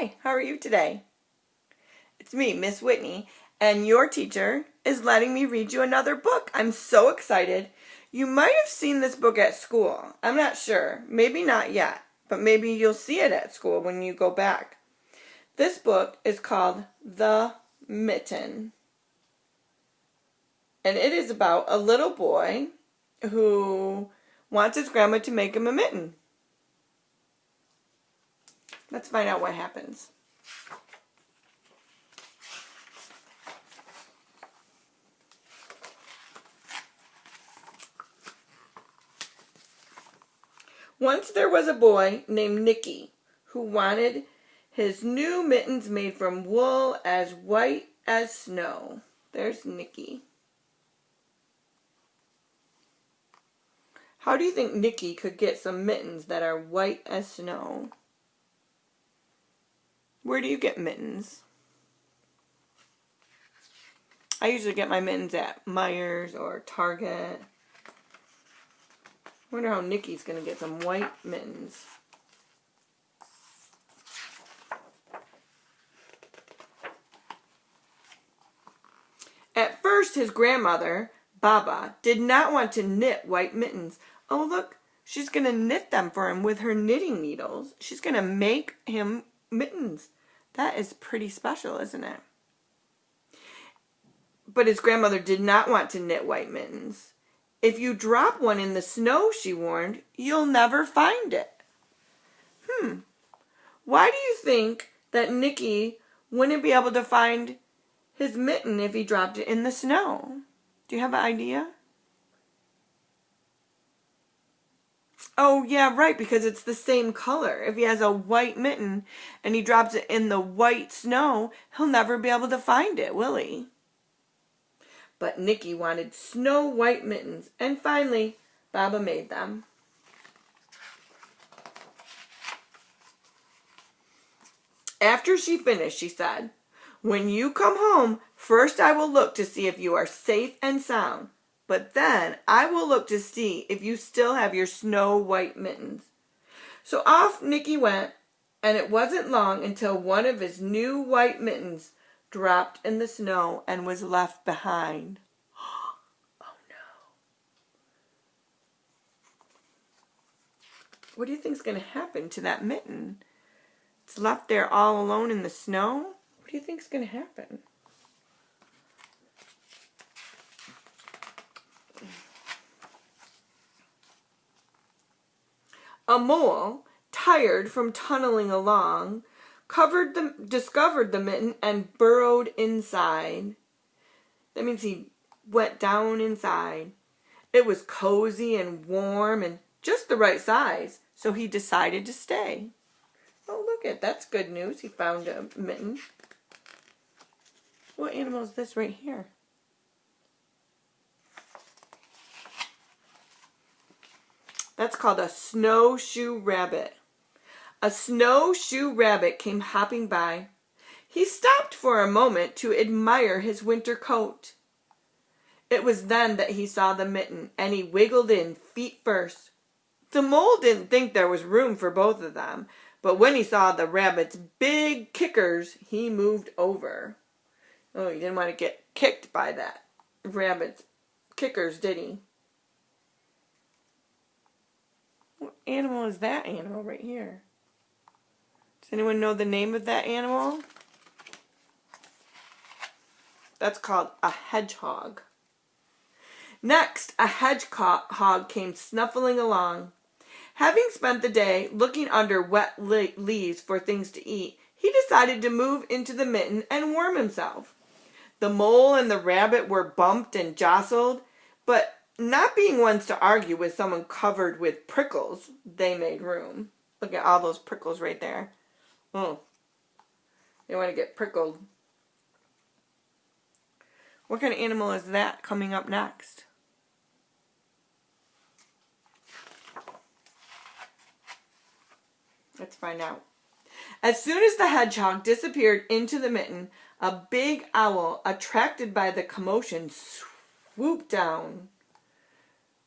Hi, how are you today? It's me, Miss Whitney, and your teacher is letting me read you another book. I'm so excited. You might have seen this book at school. I'm not sure. Maybe not yet, but maybe you'll see it at school when you go back. This book is called The Mitten, and it is about a little boy who wants his grandma to make him a mitten. Let's find out what happens. Once there was a boy named Nicky who wanted his new mittens made from wool as white as snow. There's Nicky. How do you think Nicky could get some mittens that are white as snow? Where do you get mittens? I usually get my mittens at Meijer's or Target. I wonder how Nicky's going to get some white mittens. At first, his grandmother, Baba, did not want to knit white mittens. Oh, look, she's going to knit them for him with her knitting needles. She's going to make him mittens. That is pretty special, isn't it? But his grandmother did not want to knit white mittens. If you drop one in the snow, she warned, you'll never find it. Why do you think that Nicky wouldn't be able to find his mitten if he dropped it in the snow? Do you have an idea? Oh, yeah, right, because it's the same color. If he has a white mitten and he drops it in the white snow, he'll never be able to find it, will he? But Nicky wanted snow white mittens, and finally, Baba made them. After she finished, she said, "When you come home, first I will look to see if you are safe and sound, but then I will look to see if you still have your snow white mittens." So off Nicky went, and it wasn't long until one of his new white mittens dropped in the snow and was left behind. Oh no. What do you think is going to happen to that mitten? It's left there all alone in the snow. What do you think is going to happen? A mole, tired from tunneling along, discovered the mitten and burrowed inside. That means he went down inside. It was cozy and warm and just the right size, so he decided to stay. Oh, look at that's good news. He found a mitten. What animal is this right here? That's called a snowshoe rabbit. A snowshoe rabbit came hopping by. He stopped for a moment to admire his winter coat. It was then that he saw the mitten, and he wiggled in feet first. The mole didn't think there was room for both of them, but when he saw the rabbit's big kickers, he moved over. Oh, he didn't want to get kicked by that rabbit's kickers, did he? What animal is that animal right here? Does anyone know the name of that animal? That's called a hedgehog. Next, a hedgehog came snuffling along. Having spent the day looking under wet leaves for things to eat, he decided to move into the mitten and warm himself. The mole and the rabbit were bumped and jostled, but not being ones to argue with someone covered with prickles, they made room. Look at all those prickles right there. Oh, they want to get prickled. What kind of animal is that coming up next? Let's find out. As soon as the hedgehog disappeared into the mitten, a big owl, attracted by the commotion, swooped down.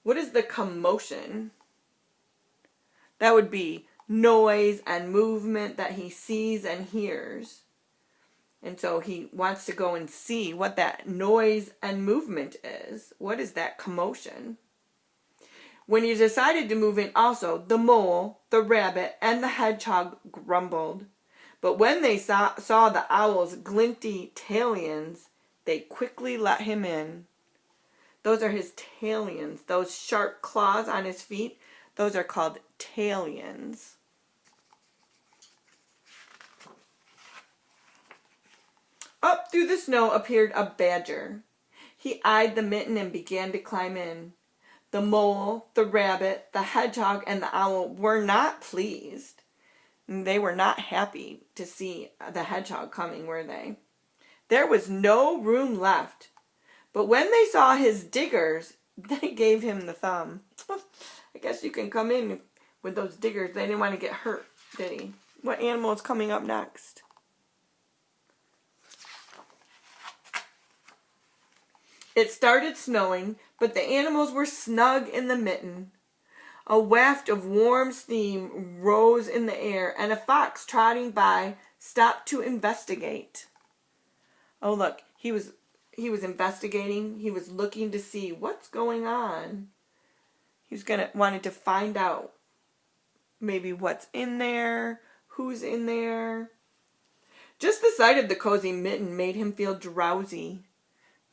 What is the commotion? That would be noise and movement that he sees and hears. And so he wants to go and see what that noise and movement is. What is that commotion? When he decided to move in also, the mole, the rabbit, and the hedgehog grumbled. But when they saw the owl's glinty tailions, they quickly let him in. Those are his tailions. Those sharp claws on his feet, those are called tailions. Up through the snow appeared a badger. He eyed the mitten and began to climb in. The mole, the rabbit, the hedgehog, and the owl were not pleased. They were not happy to see the hedgehog coming, were they? There was no room left. But when they saw his diggers, they gave him the thumb. I guess you can come in with those diggers. They didn't want to get hurt, did he? What animal is coming up next? It started snowing, but the animals were snug in the mitten. A waft of warm steam rose in the air, and a fox trotting by stopped to investigate. Oh, look, he was investigating. He was looking to see what's going on. He wanted to find out maybe what's in there, who's in there. Just the sight of the cozy mitten made him feel drowsy.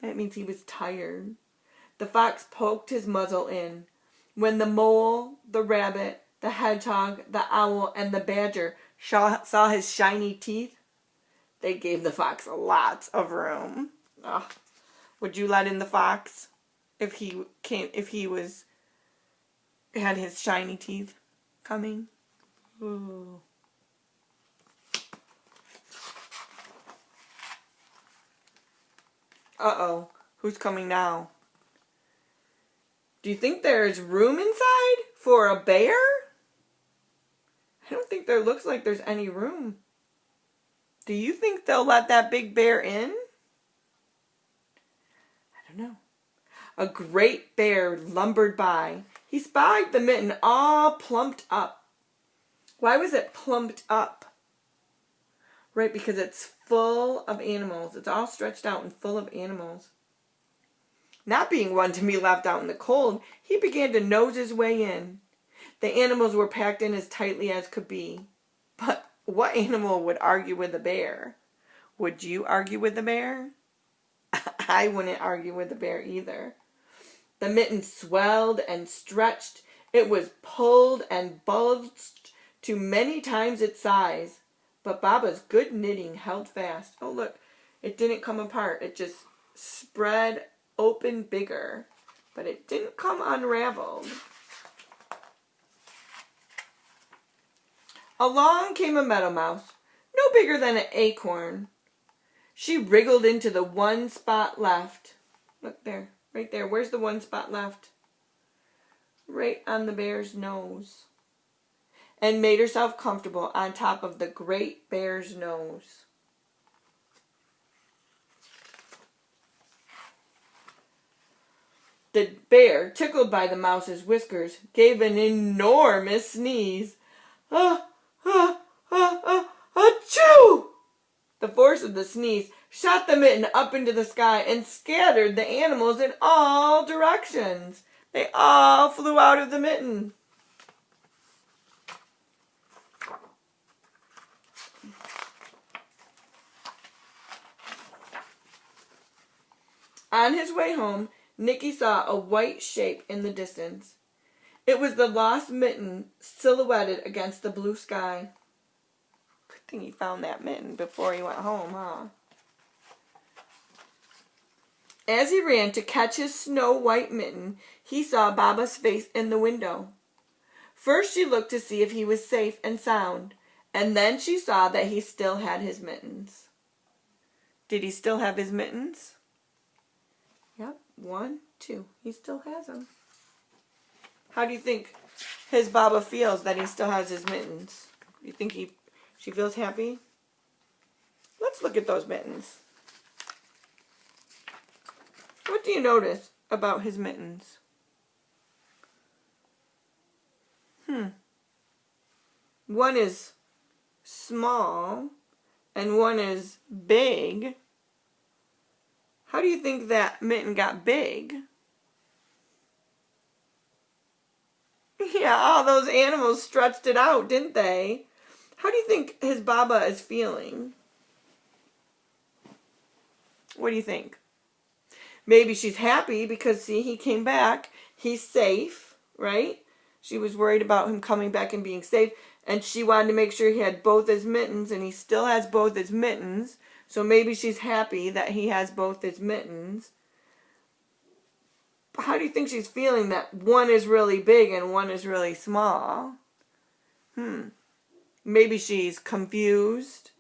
That means he was tired. The fox poked his muzzle in. When the mole, the rabbit, the hedgehog, the owl, and the badger saw his shiny teeth, they gave the fox lots of room. Oh, would you let in the fox if he had his shiny teeth coming? Ooh. Uh-oh, who's coming now? Do you think there's room inside for a bear? I don't think there looks like there's any room. Do you think they'll let that big bear in? I don't know. A great bear lumbered by. He spied the mitten all plumped up. Why was it plumped up? Right, because it's full of animals. It's all stretched out and full of animals. Not being one to be left out in the cold, he began to nose his way in. The animals were packed in as tightly as could be. But what animal would argue with a bear? Would you argue with the bear? I wouldn't argue with the bear either. The mitten swelled and stretched. It was pulled and bulged to many times its size. But Baba's good knitting held fast. Oh, look, it didn't come apart. It just spread open bigger. But it didn't come unraveled. Along came a meadow mouse, no bigger than an acorn. She wriggled into the one spot left. Look there, right there. Where's the one spot left? Right on the bear's nose. And made herself comfortable on top of the great bear's nose. The bear, tickled by the mouse's whiskers, gave an enormous sneeze. Achoo! The force of the sneeze shot the mitten up into the sky and scattered the animals in all directions. They all flew out of the mitten. On his way home, Nicky saw a white shape in the distance. It was the lost mitten silhouetted against the blue sky. Good thing he found that mitten before he went home, huh? As he ran to catch his snow-white mitten, he saw Baba's face in the window. First she looked to see if he was safe and sound, and then she saw that he still had his mittens. Did he still have his mittens? Yep, 1, 2. He still has them. How do you think his Baba feels that he still has his mittens? Do you think she feels happy? Let's look at those mittens. What do you notice about his mittens? one is small and one is big, how do you think that Mitten got big? Yeah, all those animals stretched it out, didn't they? How do you think his Baba is feeling? What do you think? Maybe she's happy because, see, he came back. He's safe, right? She was worried about him coming back and being safe. And she wanted to make sure he had both his mittens. And he still has both his mittens. So maybe she's happy that he has both his mittens. How do you think she's feeling that one is really big and one is really small? Maybe she's confused.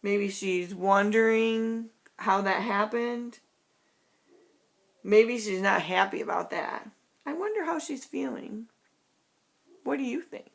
Maybe she's wondering how that happened. Maybe she's not happy about that. I wonder how she's feeling. What do you think?